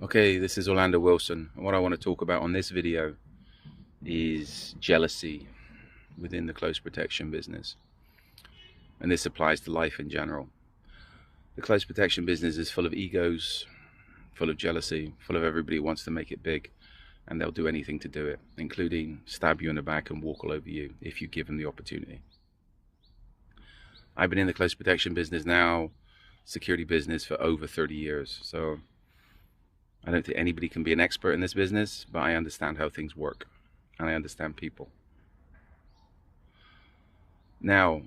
Okay, this is Orlando Wilson, and what I want to talk about on this video is jealousy within the close protection business. And this applies to life in general. The close protection business is full of egos, full of jealousy, full of everybody who wants to make it big, and they'll do anything to do it, including stab you in the back and walk all over you if you give them the opportunity. I've been in the close protection business now, security business, for over 30 years. So I don't think anybody can be an expert in this business, but I understand how things work and I understand people. Now,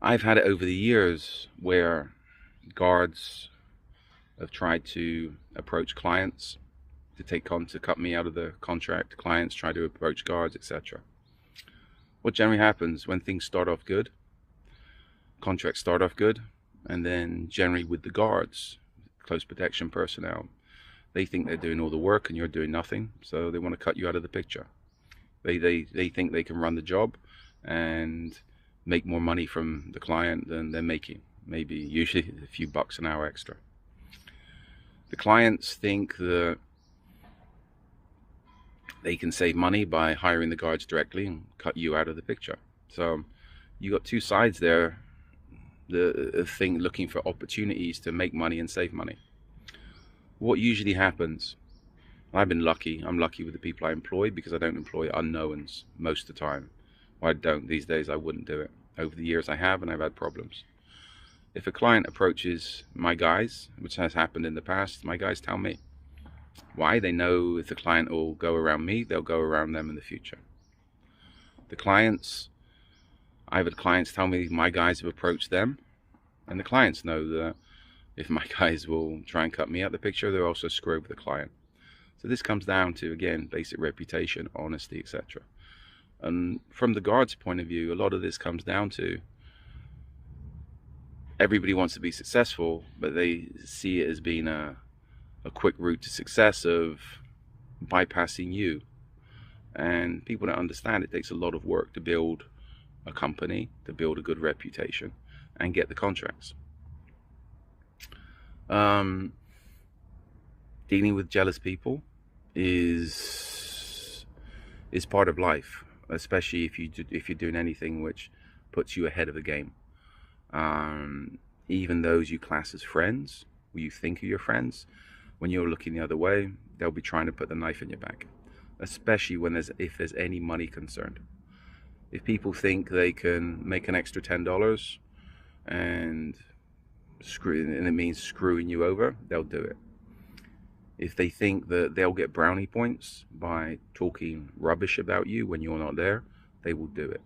I've had it over the years where guards have tried to approach clients to cut me out of the contract. Clients try to approach guards, etc. What generally happens when things start off good, contracts start off good, and then generally with the guards, close protection personnel, they think they're doing all the work and you're doing nothing, so they want to cut you out of the picture. They think they can run the job and make more money from the client than they're making, maybe usually a few bucks an hour extra. The clients think that they can save money by hiring the guards directly and cut you out of the picture. So you got two sides there, the thing looking for opportunities to make money and save money. What usually happens, I've been lucky, I'm lucky with the people I employ because I don't employ unknowns most of the time. Well, I don't these days, I wouldn't do it. Over the years I have, and I've had problems. If a client approaches my guys, which has happened in the past, my guys tell me. Why? They know if the client will go around me, they'll go around them in the future. I've had clients tell me my guys have approached them, and the clients know that if my guys will try and cut me out the picture, they'll also screw over the client. So this comes down to, again, basic reputation, honesty, etc. And from the guard's point of view, a lot of this comes down to everybody wants to be successful, but they see it as being a quick route to success of bypassing you. And people don't understand it takes a lot of work to build a company, to build a good reputation, and get the contracts. Dealing with jealous people is part of life, especially if you're doing anything which puts you ahead of the game. Even those you class as friends, or you think are your friends, when you're looking the other way, they'll be trying to put the knife in your back, especially if there's any money concerned. If people think they can make an extra $10 and it means screwing you over, they'll do it. If they think that they'll get brownie points by talking rubbish about you when you're not there, they will do it.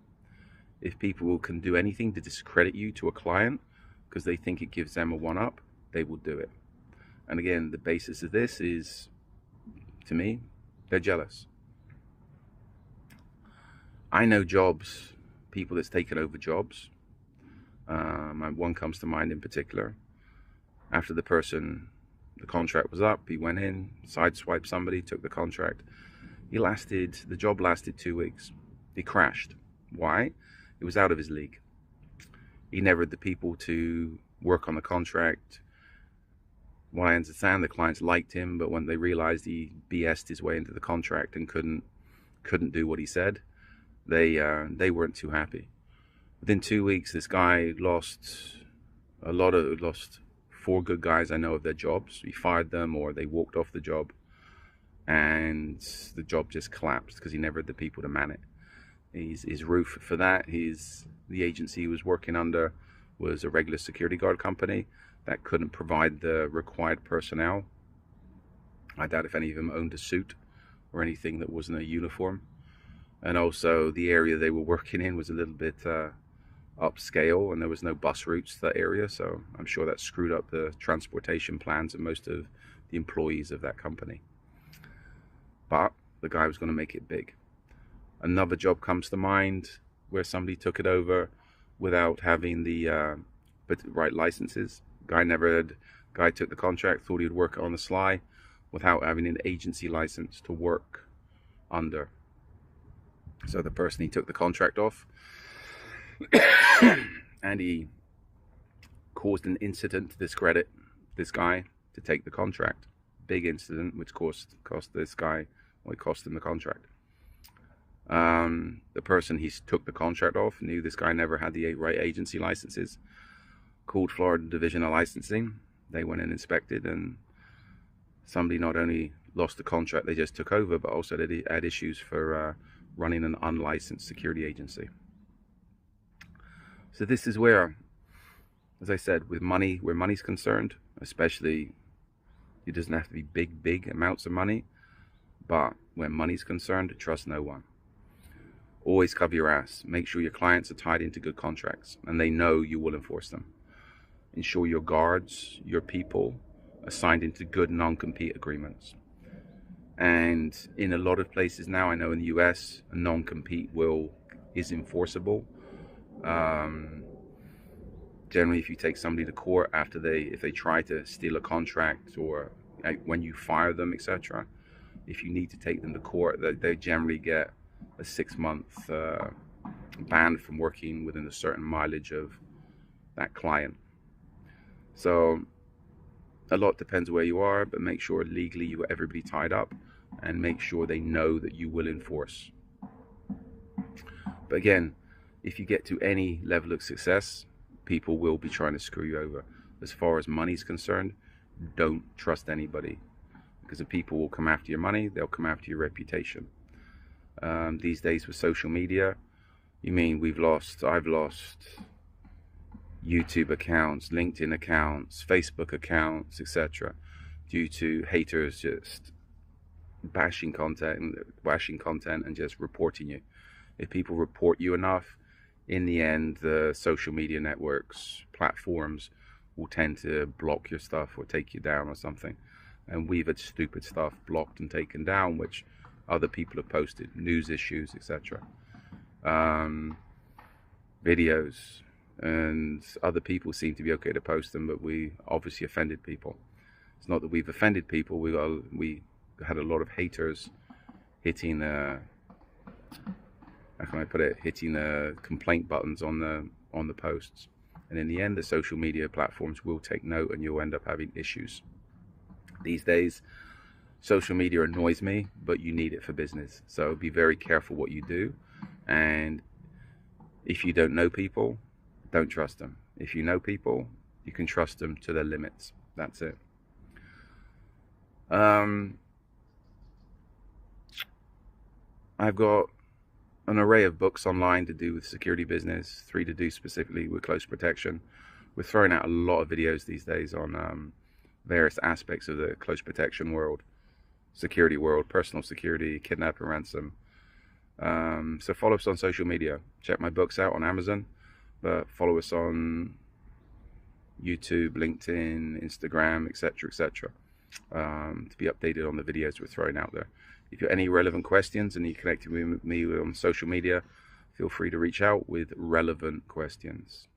If people can do anything to discredit you to a client because they think it gives them a one-up, they will do it. And again, the basis of this is, to me, they're jealous. I know people that's taken over jobs. One comes to mind in particular. After the contract was up, he went in, sideswiped somebody, took the contract. The job lasted 2 weeks. He crashed. Why? It was out of his league. He never had the people to work on the contract. What I understand, the clients liked him, but when they realized he BS'd his way into the contract and couldn't do what he said, they weren't too happy. Within 2 weeks, this guy lost 4 good guys I know of their jobs. He fired them or they walked off the job, and the job just collapsed because he never had the people to man it. His roof for that, the agency he was working under was a regular security guard company that couldn't provide the required personnel. I doubt if any of them owned a suit or anything that wasn't a uniform. And also the area they were working in was a little bit upscale, and there was no bus routes to that area, so I'm sure that screwed up the transportation plans of most of the employees of that company. But the guy was going to make it big. Another job comes to mind where somebody took it over without having the right licenses. Guy took the contract, thought he'd work it on the sly without having an agency license to work under. So the person he took the contract off and he caused an incident to discredit this guy to take the contract. big incident which cost this guy, well, it cost him the contract. The person he took the contract off knew this guy never had the right agency licenses, called Florida Division of Licensing. They went and inspected, and somebody not only lost the contract they just took over, but also they had issues for running an unlicensed security agency. So this is where, as I said, with money, where money's concerned, especially, it doesn't have to be big amounts of money, but when money's concerned, trust no one. Always cover your ass. Make sure your clients are tied into good contracts and they know you will enforce them. Ensure your guards, your people, are signed into good non-compete agreements. And in a lot of places now, I know in the US, a non-compete is enforceable. Generally, if you take somebody to court after if they try to steal a contract, or when you fire them, etc., if you need to take them to court, they generally get a 6-month ban from working within a certain mileage of that client. So a lot depends where you are, but make sure legally you got everybody tied up, and make sure they know that you will enforce. But again, if you get to any level of success, people will be trying to screw you over. As far as money's concerned, don't trust anybody, because the people will come after your money, they'll come after your reputation. These days with social media, I've lost YouTube accounts, LinkedIn accounts, Facebook accounts, etc., due to haters just bashing content and just reporting you. If people report you enough, in the end, the social media networks, platforms will tend to block your stuff or take you down or something. And we've had stupid stuff blocked and taken down, which other people have posted, news issues, etc. Videos, and other people seem to be okay to post them, but we obviously offended people. It's not that we've offended people, we had a lot of haters hitting how can I put it, hitting the complaint buttons on the posts. And in the end, the social media platforms will take note, and you'll end up having issues. These days, social media annoys me, but you need it for business. So be very careful what you do. And if you don't know people, don't trust them. If you know people, you can trust them to their limits. That's it. I've got an array of books online to do with security business, 3 to do specifically with close protection. We're throwing out a lot of videos these days on various aspects of the close protection world, security world, personal security, kidnap and ransom. So follow us on social media. Check my books out on Amazon, but follow us on YouTube, LinkedIn, Instagram, etc., etc., to be updated on the videos we're throwing out there. If you have any relevant questions and you're connected with me on social media, feel free to reach out with relevant questions.